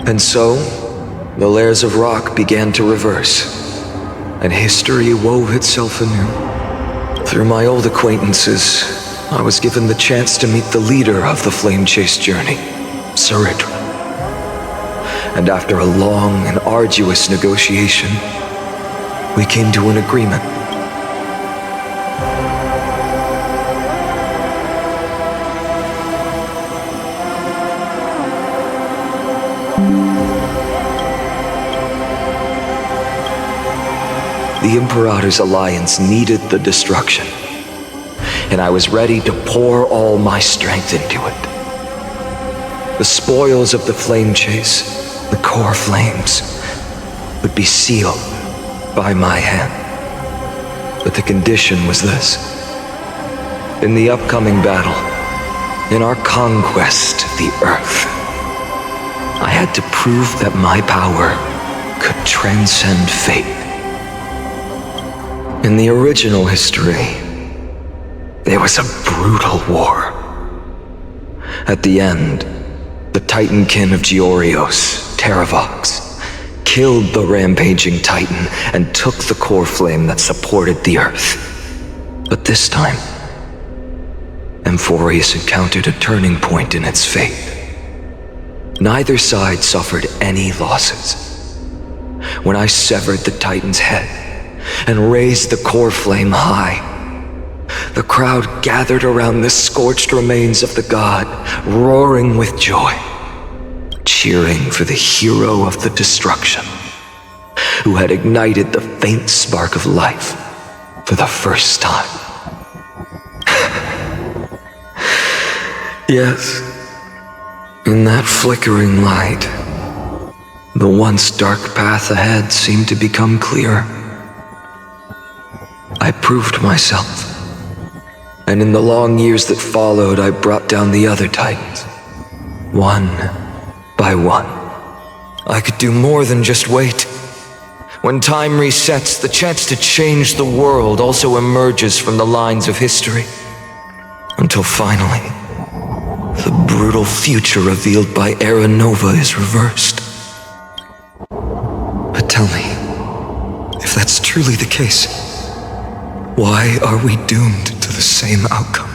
And so, the layers of rock began to reverse, and history wove itself anew. Through my old acquaintances, I was given the chance to meet the leader of the flame chase journey, Cyrene. And after a long and arduous negotiation, we came to an agreement. The Imperator's alliance needed the destruction, and I was ready to pour all my strength into it. The spoils of the flame chase, the coreflames, would be sealed by my hand. But the condition was this. In the upcoming battle, in our conquest of the Earth, I had to prove that my power could transcend fate. In the original history, there was a brutal war. At the end, the Titankin of Georios, Terravox, killed the rampaging Titan and took the core flame that supported the Earth. But this time, Amphorius encountered a turning point in its fate. Neither side suffered any losses. When I severed the Titan's head and raised the core flame high, the crowd gathered around the scorched remains of the god, roaring with joy, cheering for the hero of the destruction, who had ignited the faint spark of life for the first time. Yes, in that flickering light, the once dark path ahead seemed to become clear. I proved myself, and in the long years that followed, I brought down the other Titans, one by one. I could do more than just wait. When time resets, the chance to change the world also emerges from the lines of history, until finally, the brutal future revealed by Era Nova is reversed. But tell me, if that's truly the case, why are we doomed to the same outcome?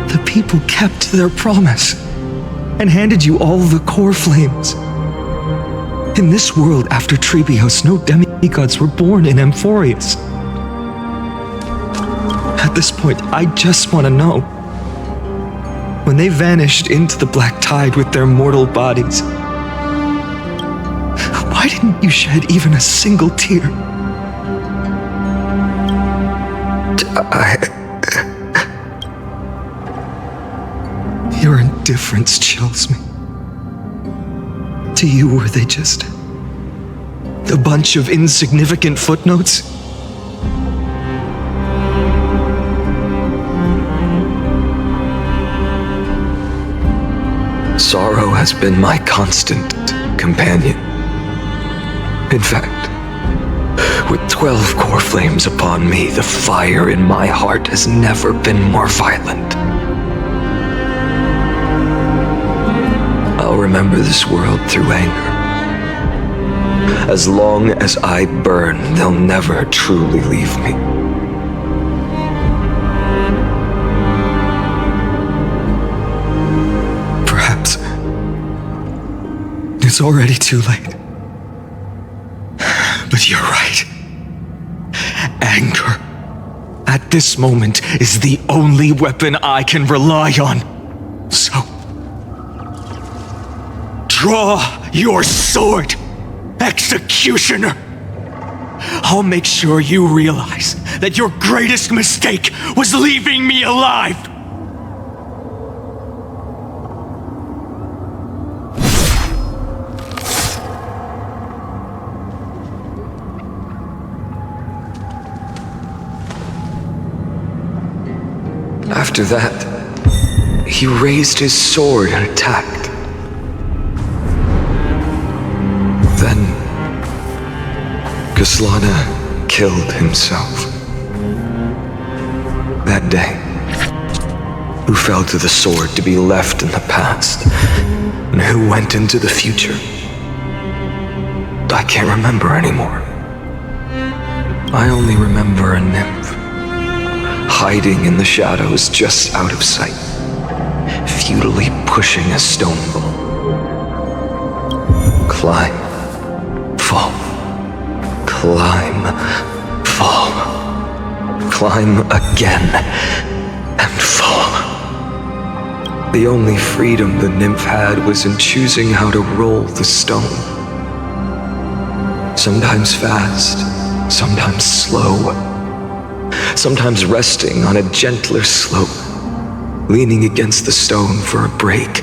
The people kept their promise and handed you all the core flames. In this world after Trebios, no demigods were born in Amphorius. At this point, I just want to know, when they vanished into the black tide with their mortal bodies, why didn't you shed even a single tear? Your indifference chills me. To you, were they just a bunch of insignificant footnotes? Sorrow has been my constant companion. In fact, with 12 core flames upon me, the fire in my heart has never been more violent. I'll remember this world through anger. As long as I burn, they'll never truly leave me. Perhaps it's already too late. But you're right. Anger, at this moment, is the only weapon I can rely on. So, draw your sword, executioner! I'll make sure you realize that your greatest mistake was leaving me alive! After that, he raised his sword and attacked. Then, Khaslana killed himself. That day, who fell to the sword to be left in the past, and who went into the future, I can't remember anymore. I only remember a nymph, hiding in the shadows just out of sight, futilely pushing a stone ball. Climb, fall, climb, fall, climb again, and fall. The only freedom the nymph had was in choosing how to roll the stone. Sometimes fast, sometimes slow, sometimes resting on a gentler slope, leaning against the stone for a break.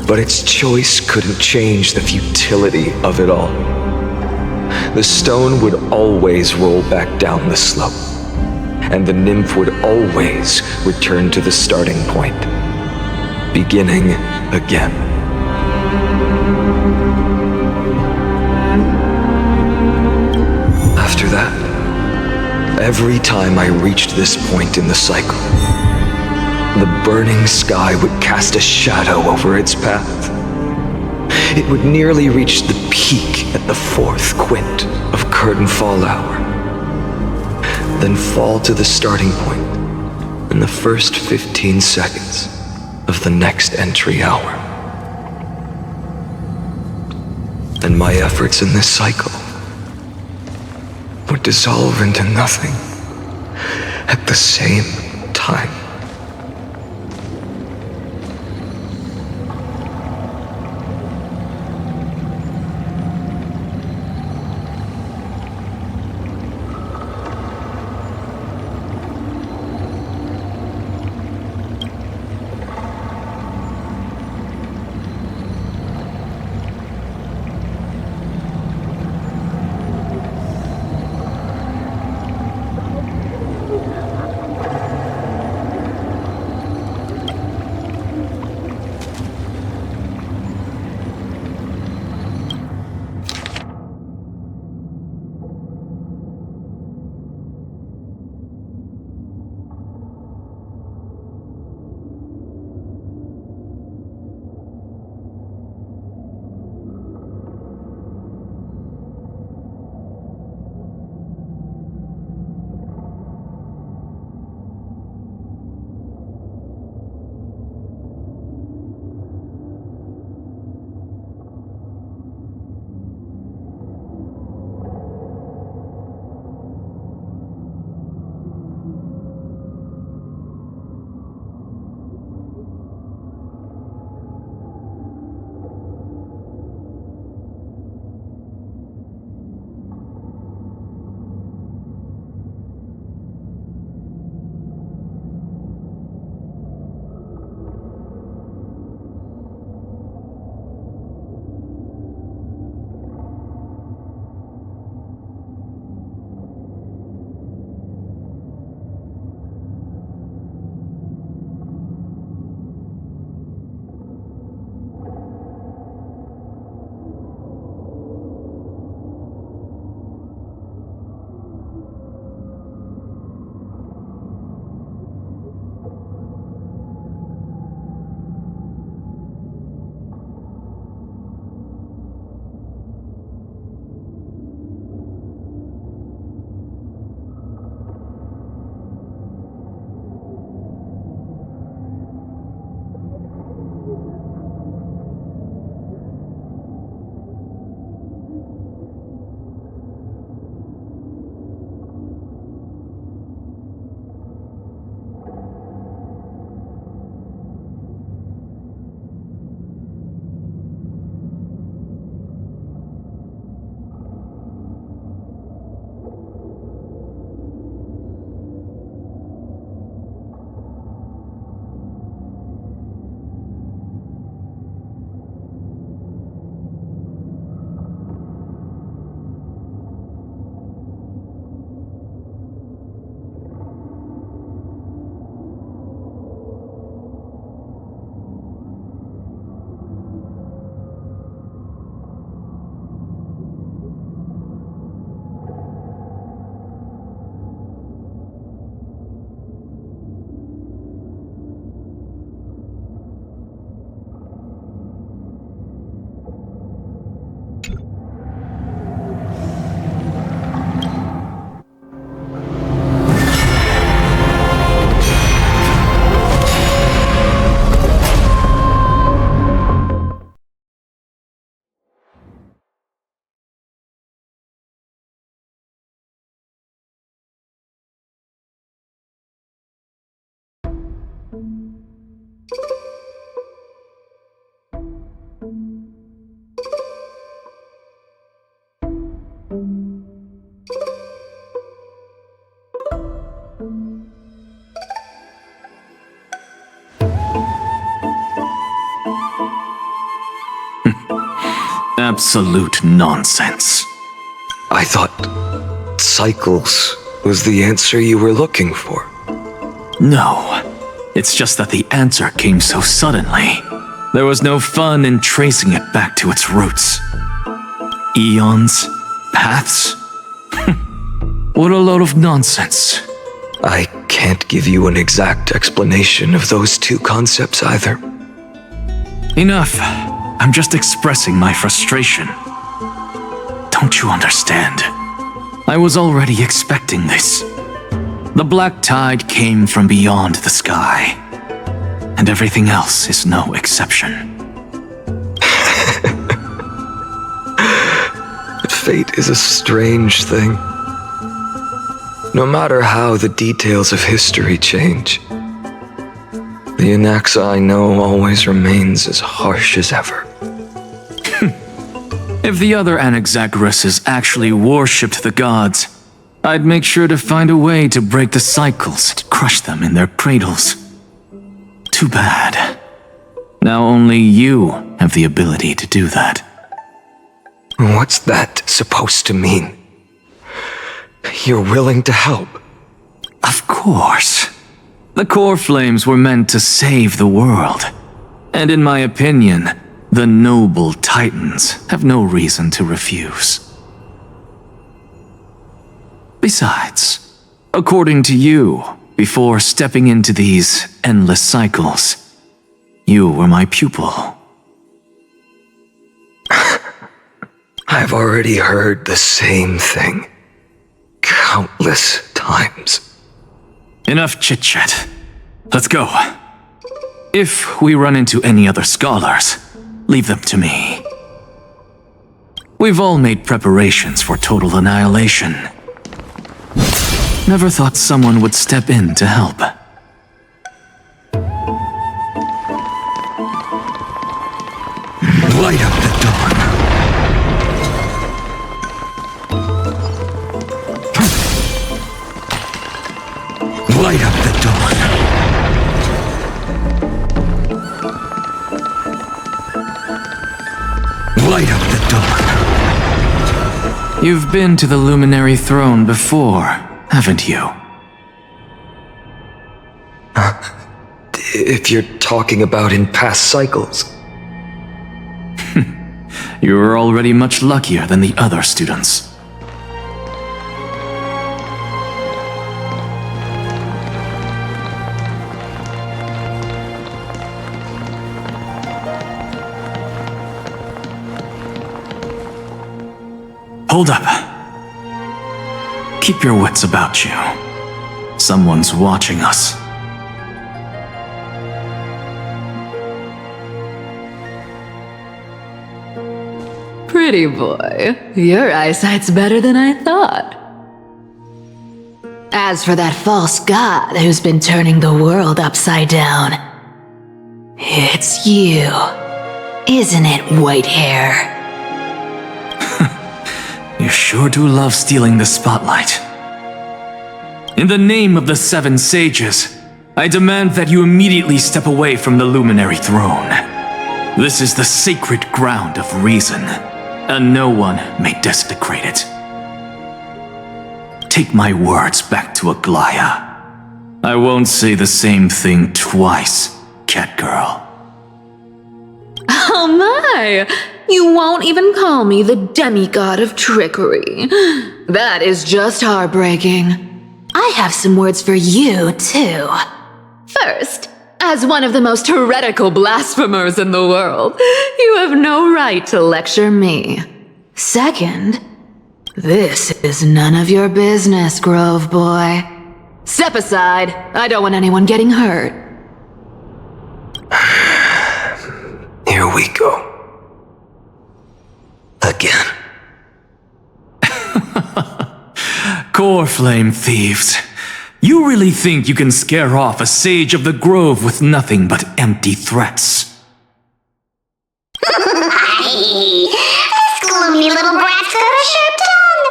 But its choice couldn't change the futility of it all. The stone would always roll back down the slope, and the nymph would always return to the starting point, beginning again. After that, every time I reached this point in the cycle, the burning sky would cast a shadow over its path. It would nearly reach the peak at the fourth quint of curtain fall hour, then fall to the starting point in the first 15 seconds of the next entry hour. And my efforts in this cycle would dissolve into nothing at the same time. Absolute nonsense. I thought cycles was the answer you were looking for. No, it's just that the answer came so suddenly. There was no fun in tracing it back to its roots. Eons? Paths? What a load of nonsense. I can't give you an exact explanation of those two concepts either. Enough. I'm just expressing my frustration. Don't you understand? I was already expecting this. The black tide came from beyond the sky, and everything else is no exception. Fate is a strange thing. No matter how the details of history change, the Anaxa I know always remains as harsh as ever. If the other Anaxagoras actually worshipped the gods, I'd make sure to find a way to break the cycles and crush them in their cradles. Too bad. Now only you have the ability to do that. What's that supposed to mean? You're willing to help? Of course. The coreflames were meant to save the world. And in my opinion, the noble titans have no reason to refuse. Besides, according to you, before stepping into these endless cycles, you were my pupil. I've already heard the same thing countless times. Enough chit-chat. Let's go. If we run into any other scholars, leave them to me. We've all made preparations for total annihilation. Never thought someone would step in to help. Light up the dawn. Light up the dawn. Light up the dawn. You've been to the Luminary Throne before, haven't you? If you're talking about in past cycles. You were already much luckier than the other students. Hold up. Keep your wits about you. Someone's watching us. Pretty boy, your eyesight's better than I thought. As for that false god who's been turning the world upside down, it's you, isn't it, white hair? You sure do love stealing the spotlight. In the name of the Seven Sages, I demand that you immediately step away from the Luminary Throne. This is the sacred ground of reason, and no one may desecrate it. Take my words back to Aglaya. I won't say the same thing twice, Catgirl. Oh my! You won't even call me the demigod of trickery. That is just heartbreaking. I have some words for you, too. First, as one of the most heretical blasphemers in the world, you have no right to lecture me. Second, this is none of your business, Grove Boy. Step aside. I don't want anyone getting hurt. Here we go. Again. Coreflame thieves. You really think you can scare off a sage of the grove with nothing but empty threats? This gloomy little brat's got a sharp tongue.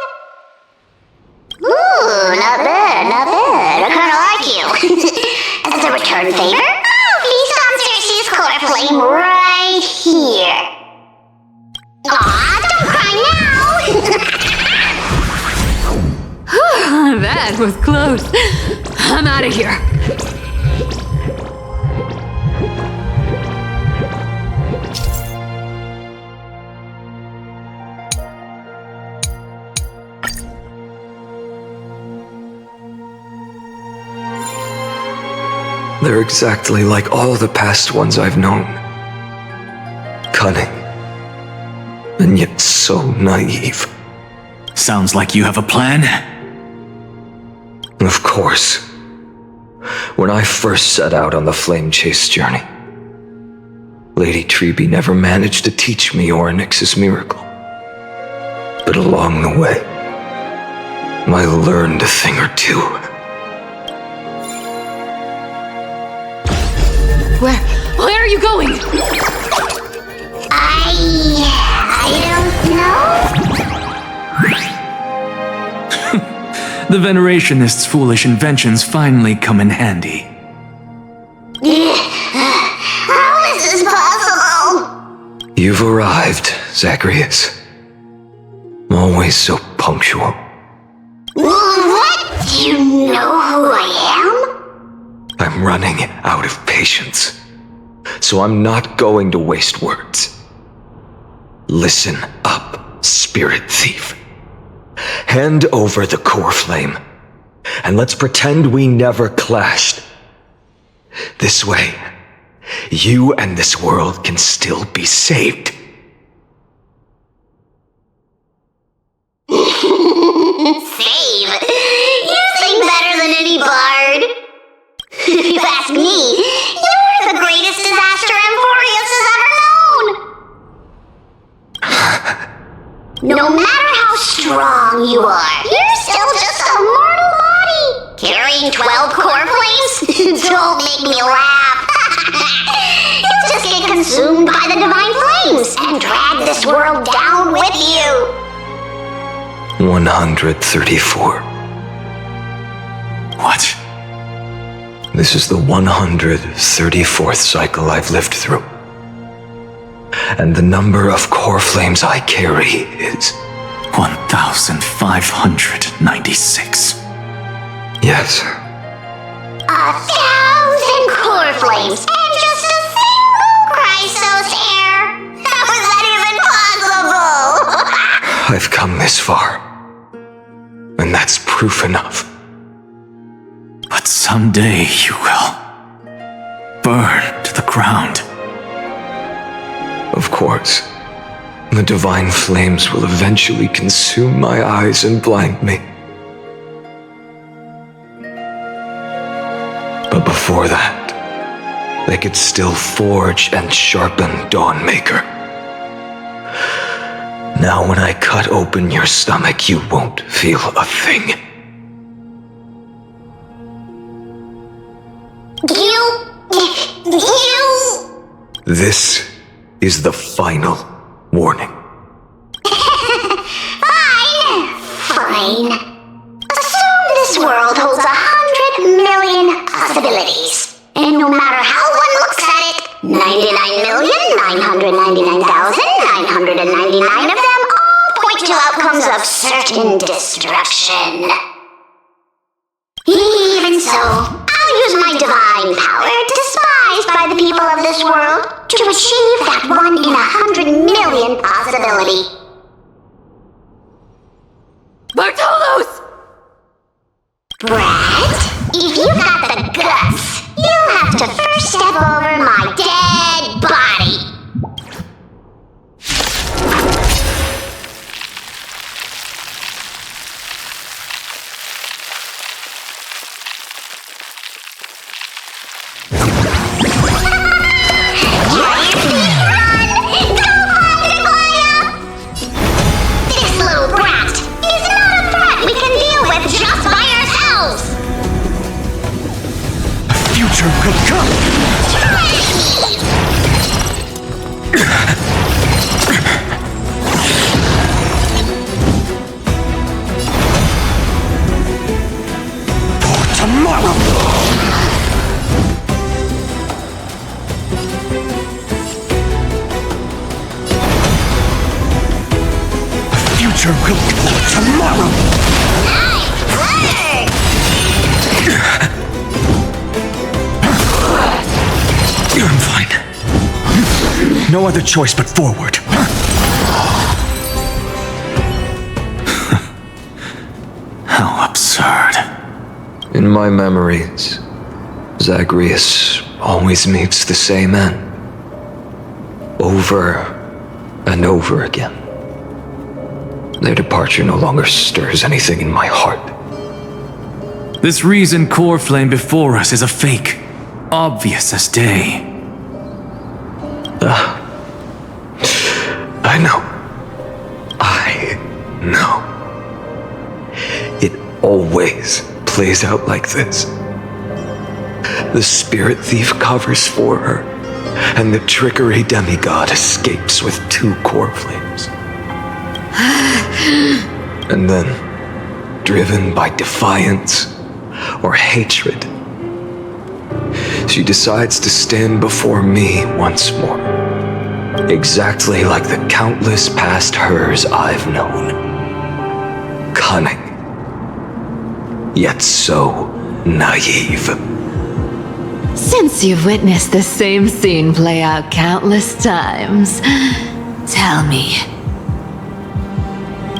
That was close. I'm out of here. They're exactly like all the past ones I've known. Cunning. And yet so naive. Sounds like you have a plan. Of course. When I first set out on the flame chase journey, Lady Treby never managed to teach me Orynyx's miracle. But along the way, I learned a thing or two. Where are you going? I don't know. The Venerationists' foolish inventions finally come in handy. How is this possible? You've arrived, Zacharias. Always so punctual. What? Do you know who I am? I'm running out of patience, so I'm not going to waste words. Listen up, spirit thief. Hand over the core flame, and let's pretend we never clashed. This way, you and this world can still be saved. Save? You sing better than any bard. If you ask me, you're the greatest disaster Emporius has ever known. No matter how strong you are, you're still just a mortal body. Carrying 12 core flames? Don't make me laugh. You'll just get consumed by the divine flames and drag this world down with you. 134. What? This is the 134th cycle I've lived through. And the number of core flames I carry is 1,596. Yes. 1,000 core flames and just a single Chrysos hair. How is that even possible? I've come this far. And that's proof enough. But someday you will burn to the ground. Of course. The divine flames will eventually consume my eyes and blind me. But before that, they could still forge and sharpen Dawnmaker. Now when I cut open your stomach, you won't feel a thing. You... This is the final warning. Fine. Assume this world holds 100 million possibilities. And no matter how one looks at it, 99,999,999 of them all point to outcomes of certain destruction. Even so, I'll use my divine power, despised by the people of this world, to achieve that 1 in 100 million possibility. Bartolos! Brad, if you got the guts, you'll have to first step over my dead body. This little brat is not a threat we can deal with just by ourselves. Future could come! For tomorrow! Future will come tomorrow! Nice work! I'm fine. No other choice but forward. How absurd. In my memories, Zagreus always meets the same end. Over and over again. Their departure no longer stirs anything in my heart. This reason coreflame before us is a fake, obvious as day. I know. I know. It always plays out like this. The spirit thief covers for her, and the trickery demigod escapes with 2 coreflames. And then, driven by defiance or hatred, she decides to stand before me once more. Exactly like the countless past hers I've known. Cunning. Yet so naive. Since you've witnessed the same scene play out countless times, tell me,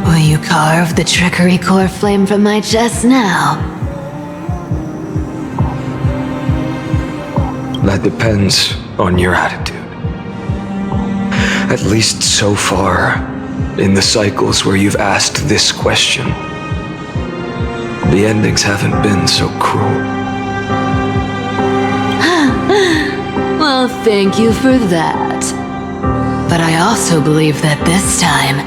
will you carve the trickery coreflame from my chest now? That depends on your attitude. At least so far, in the cycles where you've asked this question, the endings haven't been so cruel. Well, thank you for that. But I also believe that this time,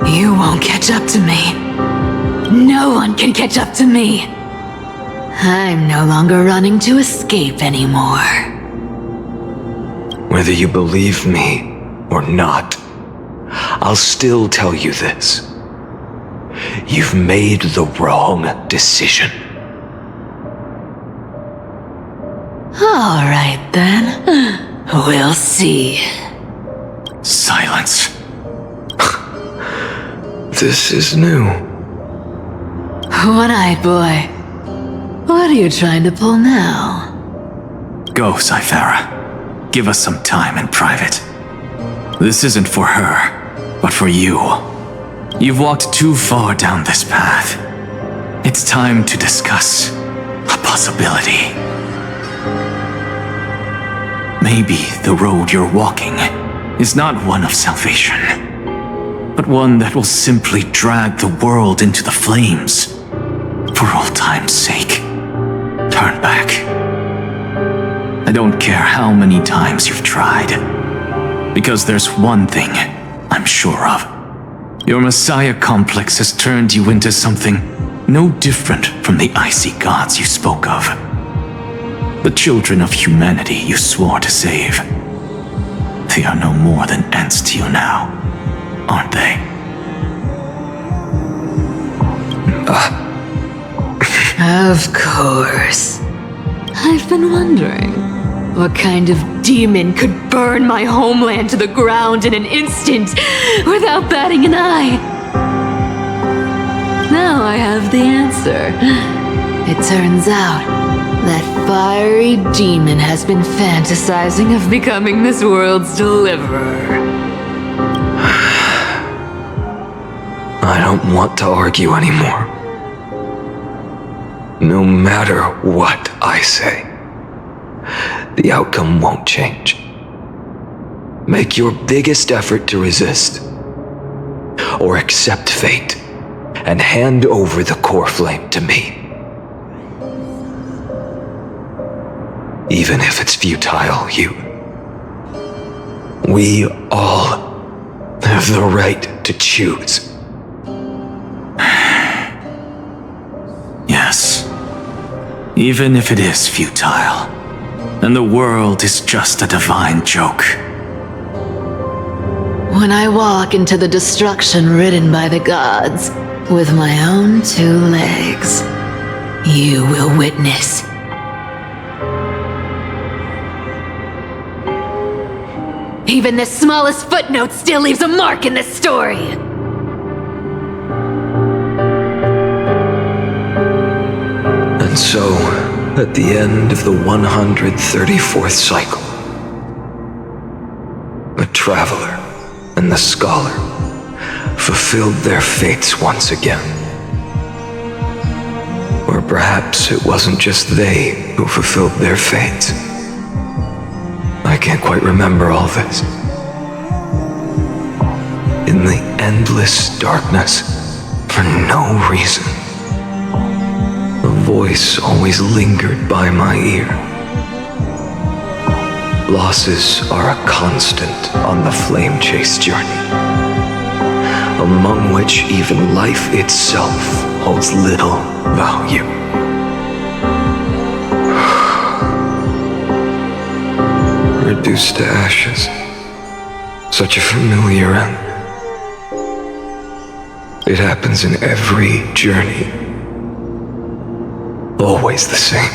you won't catch up to me. No one can catch up to me. I'm no longer running to escape anymore. Whether you believe me or not, I'll still tell you this. You've made the wrong decision. All right then. We'll see. Silence. This is new. One-eyed boy. What are you trying to pull now? Go, Cythera. Give us some time in private. This isn't for her, but for you. You've walked too far down this path. It's time to discuss a possibility. Maybe the road you're walking is not one of salvation, but one that will simply drag the world into the flames. For all time's sake, turn back. I don't care how many times you've tried, because there's one thing I'm sure of. Your Messiah complex has turned you into something no different from the icy gods you spoke of. The children of humanity you swore to save. They are no more than ants to you now, aren't they? Of course. I've been wondering, what kind of demon could burn my homeland to the ground in an instant without batting an eye? Now I have the answer. It turns out that fiery demon has been fantasizing of becoming this world's deliverer. I don't want to argue anymore. No matter what I say, the outcome won't change. Make your biggest effort to resist, or accept fate, and hand over the coreflame to me. Even if it's futile, we all have the right to choose. Yes. Even if it is futile, and the world is just a divine joke. When I walk into the destruction ridden by the gods, with my own 2 legs, you will witness. Even the smallest footnote still leaves a mark in this story! And so, at the end of the 134th cycle, the traveler and the scholar fulfilled their fates once again. Or perhaps it wasn't just they who fulfilled their fates. I can't quite remember all this. In the endless darkness, for no reason, a voice always lingered by my ear. Losses are a constant on the flame chase journey, among which even life itself holds little value. Reduced to ashes, such a familiar end. It happens in every journey. Always the same.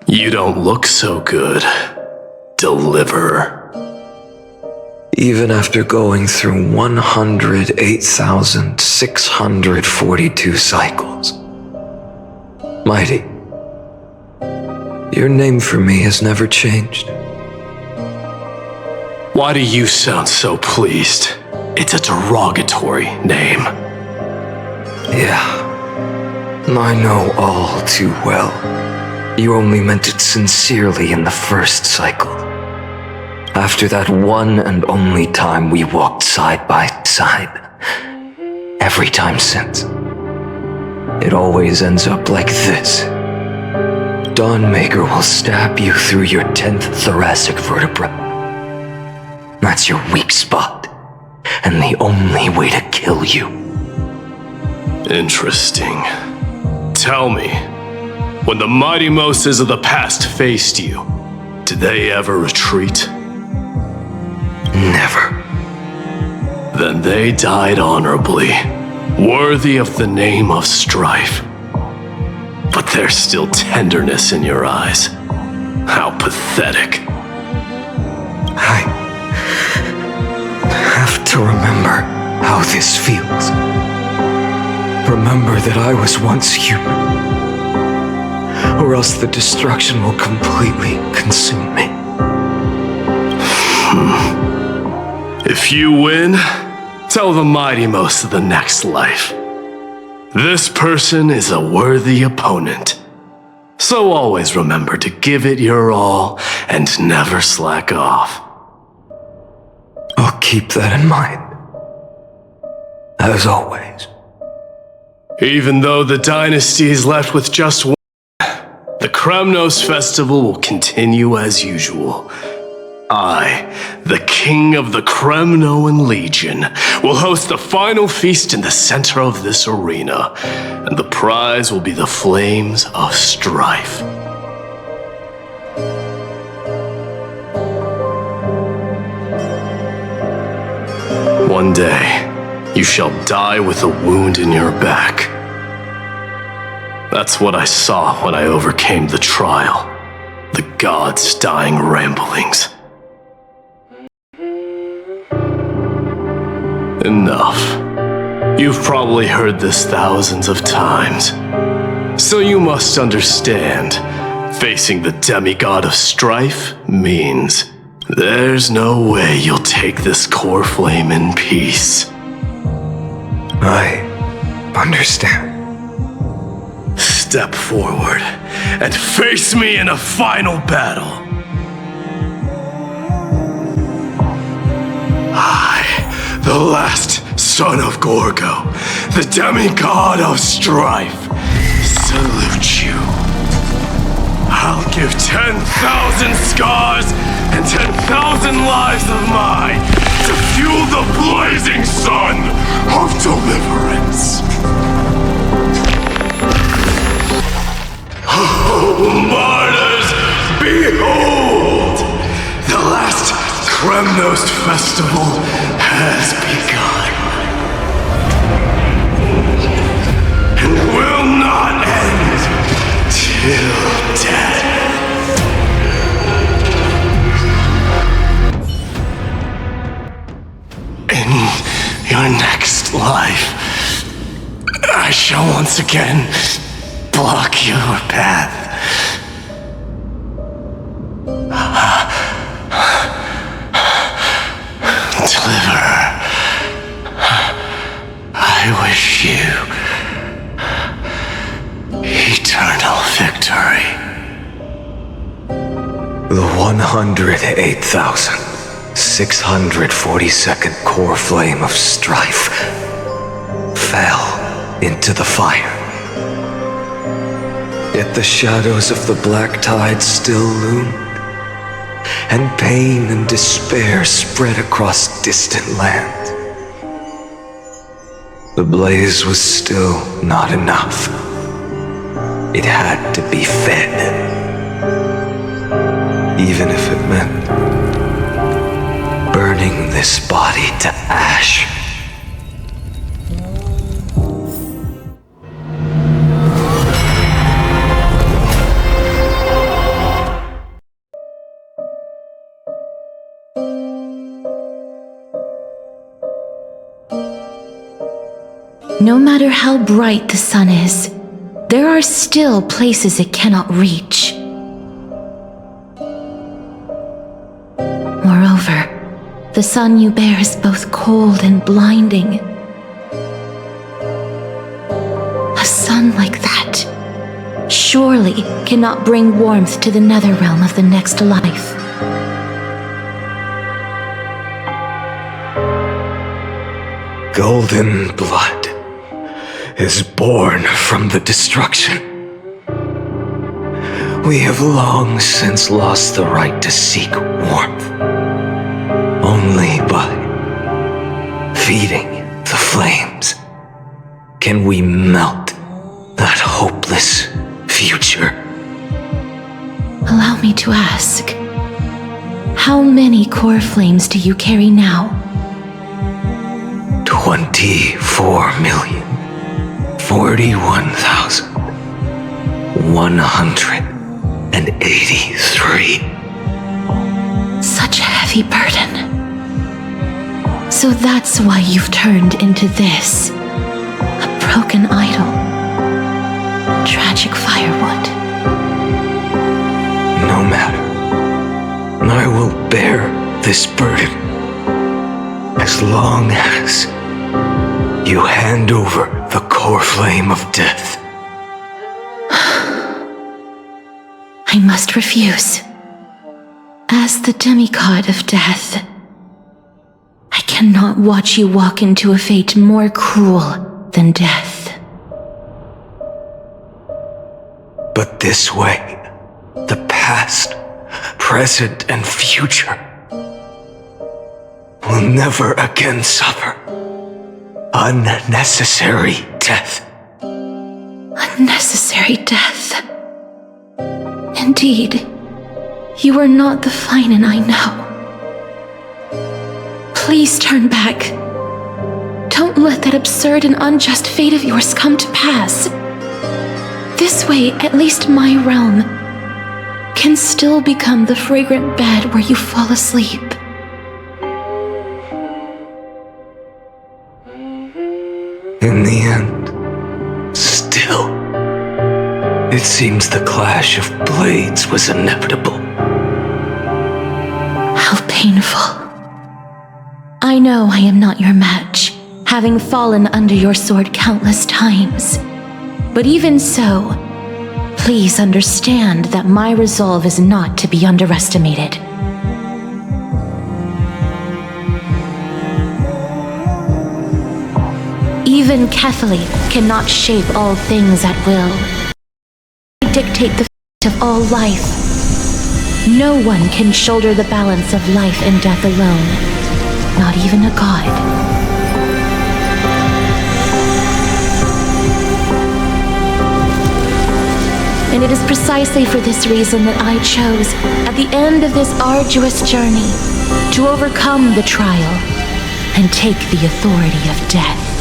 You don't look so good, Deliverer. Even after going through 108,642 cycles. Mighty, your name for me has never changed. Why do you sound so pleased? It's a derogatory name. Yeah, I know all too well. You only meant it sincerely in the first cycle. After that one and only time we walked side by side. Every time since. It always ends up like this. Dawnmaker will stab you through your 10th thoracic vertebra. That's your weak spot, and the only way to kill you. Interesting. Tell me, when the mighty Moses of the past faced you, did they ever retreat? Never. Then they died honorably, worthy of the name of strife. But there's still tenderness in your eyes. How pathetic. I have to remember how this feels. Remember that I was once human. Or else the destruction will completely consume me. If you win, tell the mighty most of the next life. This person is a worthy opponent. So always remember to give it your all and never slack off. I'll keep that in mind. As always. Even though the dynasty is left with just one, the Kremnos festival will continue as usual. I, the king of the Kremnoan Legion, will host the final feast in the center of this arena, and the prize will be the flames of strife. One day, you shall die with a wound in your back. That's what I saw when I overcame the trial. The gods' dying ramblings. Enough. You've probably heard this thousands of times. So you must understand, Facing the demigod of strife means there's no way you'll take this core flame in peace. I understand. Step forward and face me in a final battle. I, the last son of Gorgo, the demigod of strife, salute you. I'll give 10,000 scars and 10,000 lives of mine to fuel the blazing sun of deliverance. Oh, martyrs, behold! The last Kremnos festival has begun. And will not end till death. In your next life, I shall once again block your path. Deliverer, I wish you eternal victory. The 108,642nd core flame of strife fell into the fire. Yet the shadows of the black tide still loomed, and pain and despair spread across distant lands. The blaze was still not enough. It had to be fed, even if it meant burning this body to ash. No matter how bright the sun is, there are still places it cannot reach. Moreover, the sun you bear is both cold and blinding. A sun like that surely cannot bring warmth to the nether realm of the next life. Golden blood is born from the destruction. We have long since lost the right to seek warmth. Only by feeding the flames can we melt that hopeless future. Allow me to ask, how many core flames do you carry now? 24,041,183. Such a heavy burden. So that's why you've turned into this. A broken idol. Tragic firewood. No matter. I will bear this burden as long as you hand over the core flame of death. I must refuse. As the demigod of death, I cannot watch you walk into a fate more cruel than death. But this way, the past, present, and future will never again suffer unnecessary death. Unnecessary death. Indeed, you are not the Phainon I know. Please turn back. Don't let that absurd and unjust fate of yours come to pass. This way, at least my realm can still become the fragrant bed where you fall asleep. In the end, still, It seems the clash of blades was inevitable. How painful. I know I am not your match, having fallen under your sword countless times. But even so, please understand that my resolve is not to be underestimated. Even Kethely cannot shape all things at will. Dictate the fate of all life. No one can shoulder the balance of life and death alone, not even a god. And it is precisely for this reason that I chose, at the end of this arduous journey, to overcome the trial and take the authority of death.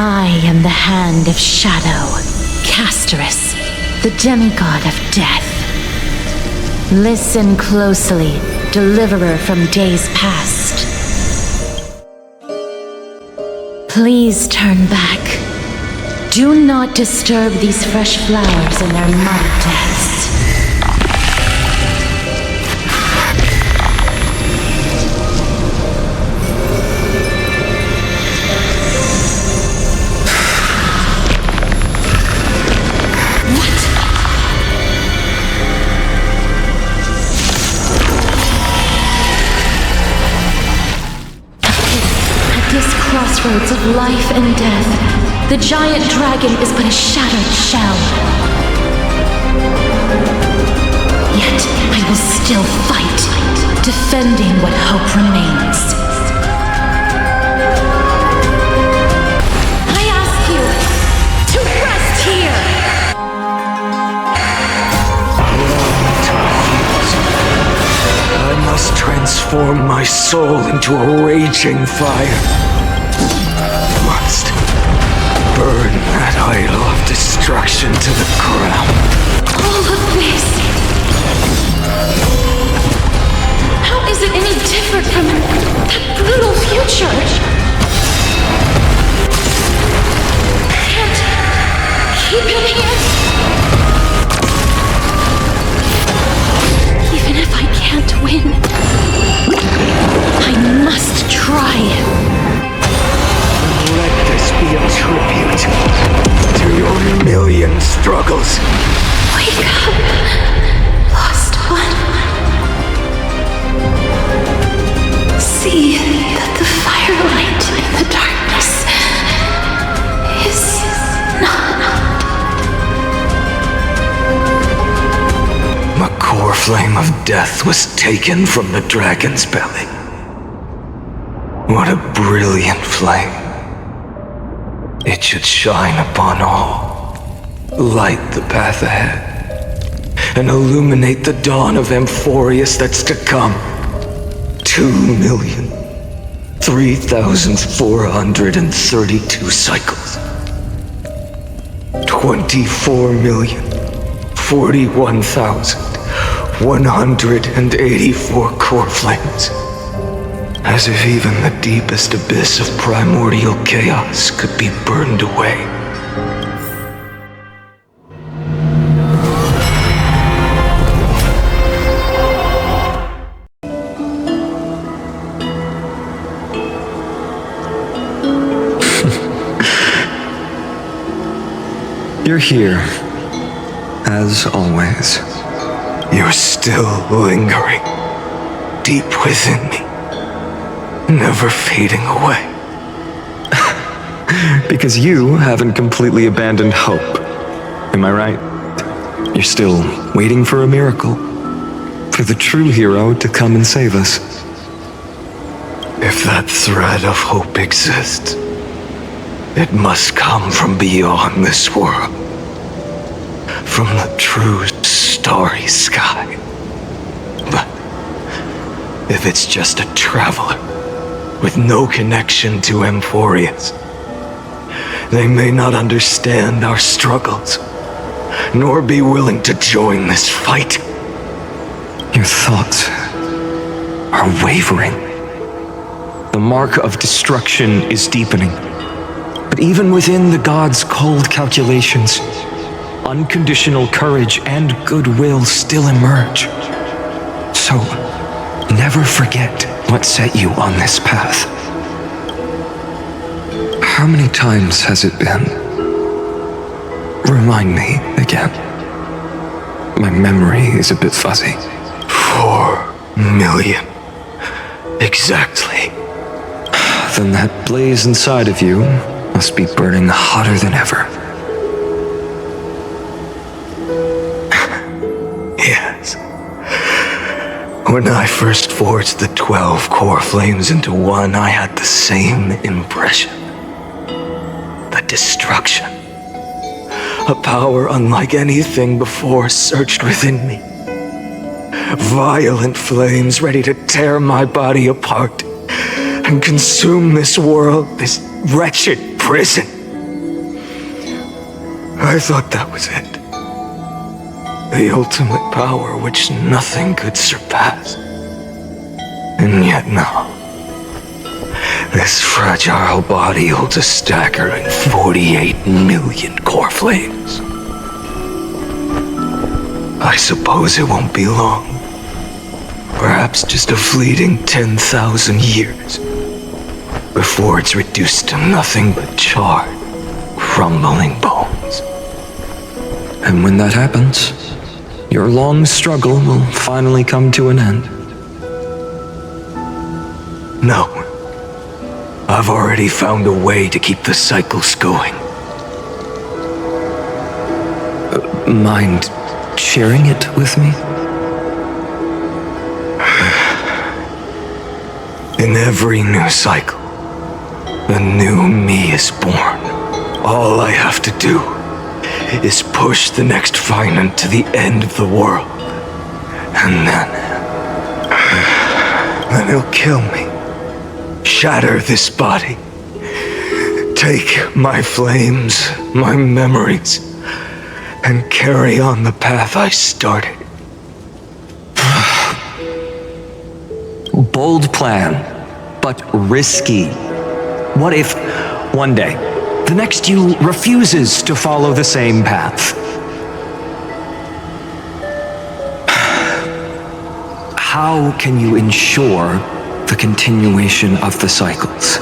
I am the Hand of Shadow, Casterus, the demigod of death. Listen closely, deliverer from days past. Please turn back. Do not disturb these fresh flowers in their mud deaths. Crossroads of life and death, the giant dragon is but a shattered shell. Yet I will still fight, defending what hope remains. I ask you to rest here! I must transform my soul into a raging fire. Must burn that idol of destruction to the ground. All of this. How is it any different from that brutal future? Can't keep him here. Even if I can't win, I must try. Let this be a tribute to your million struggles. Wake up, lost one. See that the firelight in the darkness is not. The core flame of death was taken from the dragon's belly. What a brilliant flame. It should shine upon all, light the path ahead, and illuminate the dawn of Amphorius that's to come. 2,003,432 cycles. 24,041,184 core flames. As if even the deepest abyss of primordial chaos could be burned away. You're here, as always. You're still lingering, deep within me. Never fading away. Because you haven't completely abandoned hope. Am I right? You're still waiting for a miracle. For the true hero to come and save us. If that thread of hope exists, it must come from beyond this world. From the true starry sky. But if it's just a traveler, with no connection to Amphorius, they may not understand our struggles, nor be willing to join this fight. Your thoughts are wavering. The mark of destruction is deepening. But even within the gods' cold calculations, unconditional courage and goodwill still emerge. So, never forget what set you on this path. How many times has it been? Remind me again. My memory is a bit fuzzy. 4 million. Exactly. Then that blaze inside of you must be burning hotter than ever. Yes. When I first forged the 12 core flames into one, I had the same impression. The destruction. A power unlike anything before surged within me. Violent flames ready to tear my body apart and consume this world, this wretched prison. I thought that was it. The ultimate power which nothing could surpass. And yet now, this fragile body holds a staggering 48 million core flames. I suppose it won't be long. Perhaps just a fleeting 10,000 years before it's reduced to nothing but charred, crumbling bones. And when that happens, your long struggle will finally come to an end. No. I've already found a way to keep the cycles going. Mind sharing it with me? In every new cycle, a new me is born. All I have to do is push the next Phainon to the end of the world. And then he'll kill me. Shatter this body. Take my flames, my memories, and carry on the path I started. Bold plan, but risky. What if, one day, the next you refuses to follow the same path? How can you ensure the continuation of the cycles?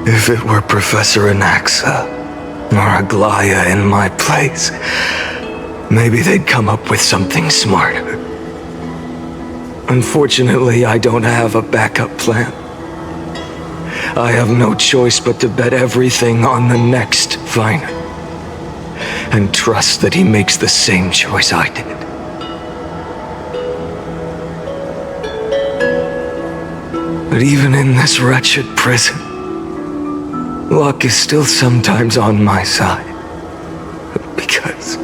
If it were Professor Anaxa or Aglaya in my place, maybe they'd come up with something smarter. Unfortunately, I don't have a backup plan. I have no choice but to bet everything on the next Phainon, and trust that he makes the same choice I did. But even in this wretched prison, luck is still sometimes on my side. Because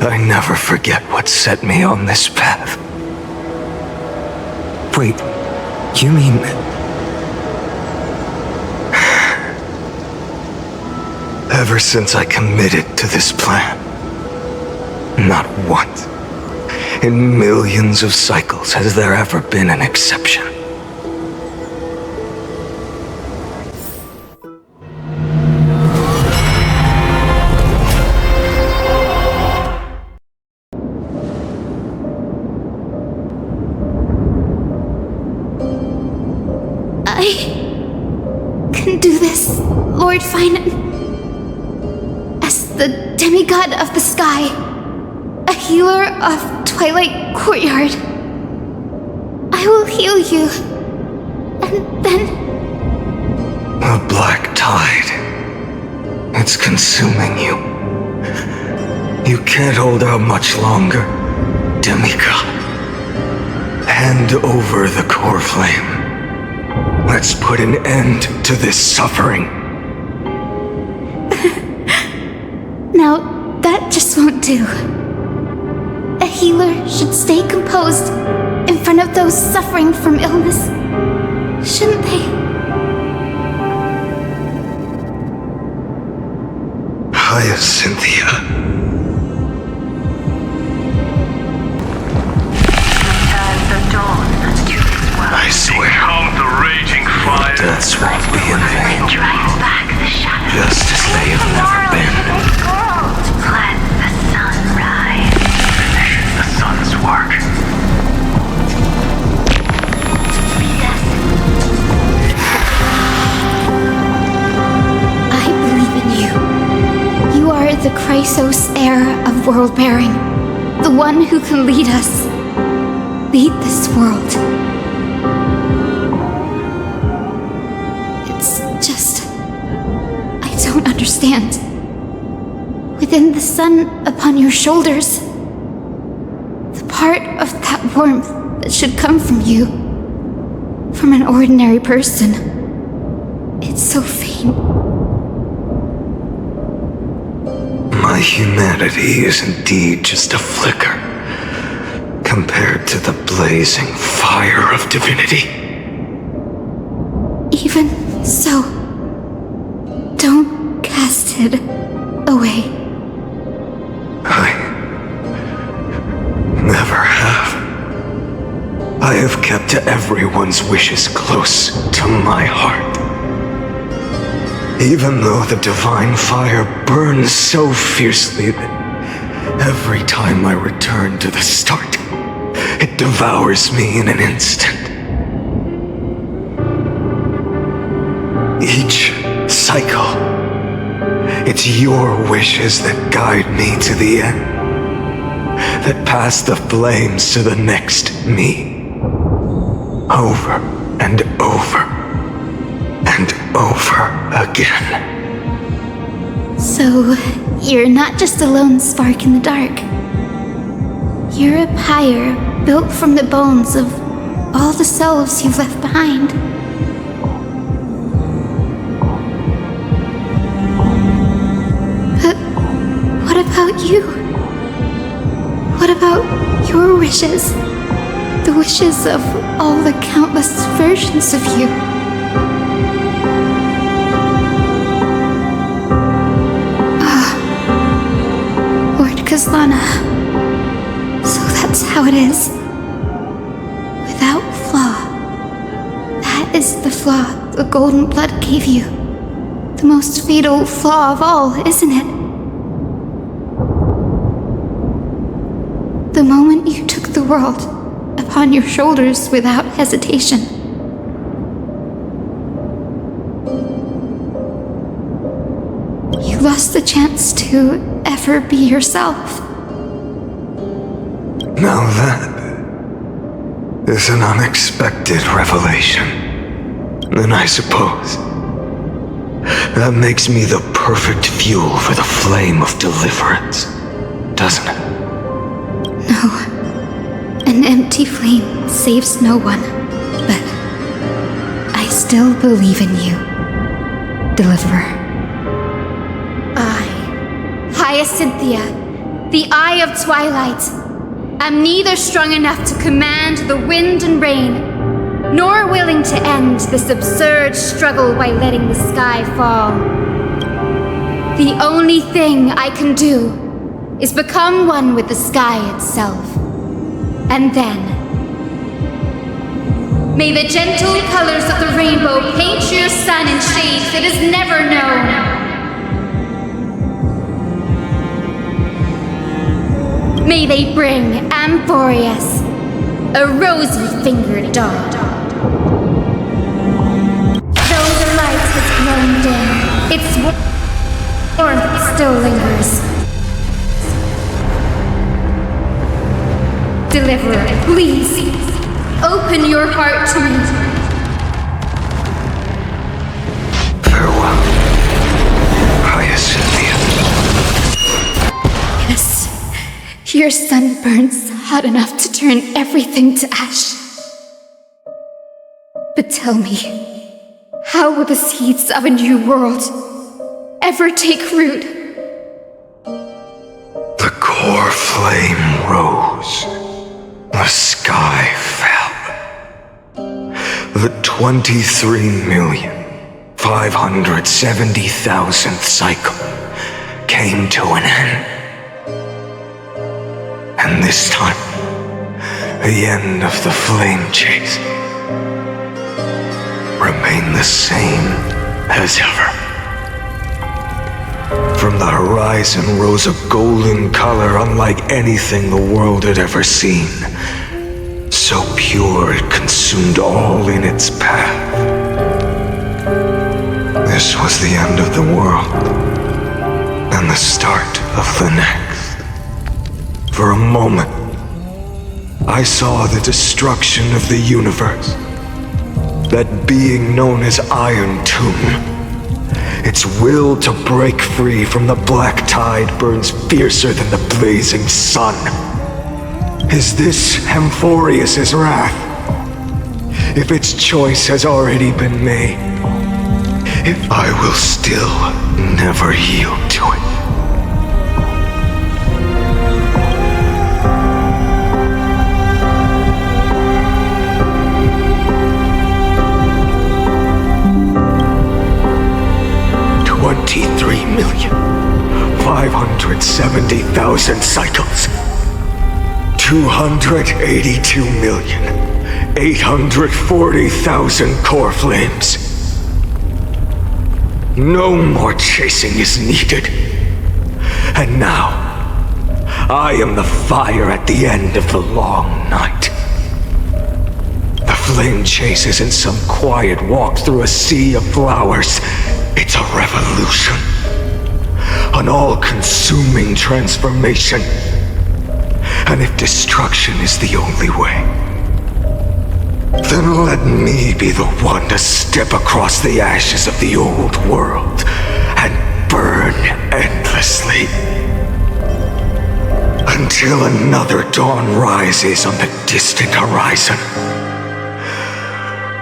I never forget what set me on this path. Wait, you mean... Ever since I committed to this plan, not once in millions of cycles has there ever been an exception. I can do this, Lord Phainon. As the demigod of the sky, a healer of Twilight Courtyard, I will heal you, and then... The black tide. It's consuming you. You can't hold out much longer, demigod. Hand over the core flame. Let's put an end to this suffering. Now, that just won't do. A healer should stay composed in front of those suffering from illness, shouldn't they? Cynthia. deaths won't be in vain, just as they have never been. Let the sun rise. Finish the sun's work. I believe in you. You are the Chrysos heir of world-bearing, the one who can lead us, lead this world. It's just, I don't understand. Within the sun upon your shoulders, the part of that warmth that should come from you, from an ordinary person, it's so faint. My humanity is indeed just a flicker compared to the blazing fire of divinity. Even so, don't cast it away. I never have. I have kept everyone's wishes close to my heart. Even though the divine fire burns so fiercely that every time I return to the start, it devours me in an instant. Each cycle, it's your wishes that guide me to the end, that pass the flames to the next me. Over and over and over again. So, you're not just a lone spark in the dark. You're a pyre built from the bones of all the selves you've left behind. But what about you? What about your wishes? The wishes of all the countless versions of you. Lord Khaslana. So that's how it is. Without flaw. That is the flaw the golden blood gave you. The most fatal flaw of all, isn't it? The moment you took the world upon your shoulders without hesitation. You lost the chance to ever be yourself. Now that is an unexpected revelation. Then I suppose that makes me the perfect fuel for the flame of deliverance, doesn't it? No. An empty flame saves no one, but I still believe in you, Deliverer. I, Hyacinthia, the Eye of Twilight, am neither strong enough to command the wind and rain, nor willing to end this absurd struggle by letting the sky fall. The only thing I can do is become one with the sky itself. And then, may the gentle colors of the rainbow paint your sun in shades it has never known. May they bring Amphorius, a rosy-fingered dog. Though the light has grown dim, its warmth still lingers. Deliverer, please, open your heart to me. Farewell, Hyacinthia. Yes, your sun burns hot enough to turn everything to ash. But tell me, how will the seeds of a new world ever take root? The core flame rose. The sky fell. The 23,570,000th cycle came to an end. And this time, the end of the flame chase. remain the same as ever. From the horizon rose a golden color unlike anything the world had ever seen. So pure it consumed all in its path. This was the end of the world, and the start of the next. For a moment, I saw the destruction of the universe. That being known as Irontomb. Its will to break free from the black tide burns fiercer than the blazing sun. Is this Amphorius' wrath? If its choice has already been made, if I will still never yield to it. $23,570,000 cycles. 282,840,000 coreflames. No more chasing is needed. And now, I am the fire at the end of the long night. The flame chase isn't some quiet walk through a sea of flowers. It's a revolution. An all-consuming transformation. And if destruction is the only way, then let me be the one to step across the ashes of the old world and burn endlessly. Until another dawn rises on the distant horizon,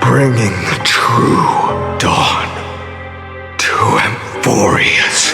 bringing the true dawn to Amphorius.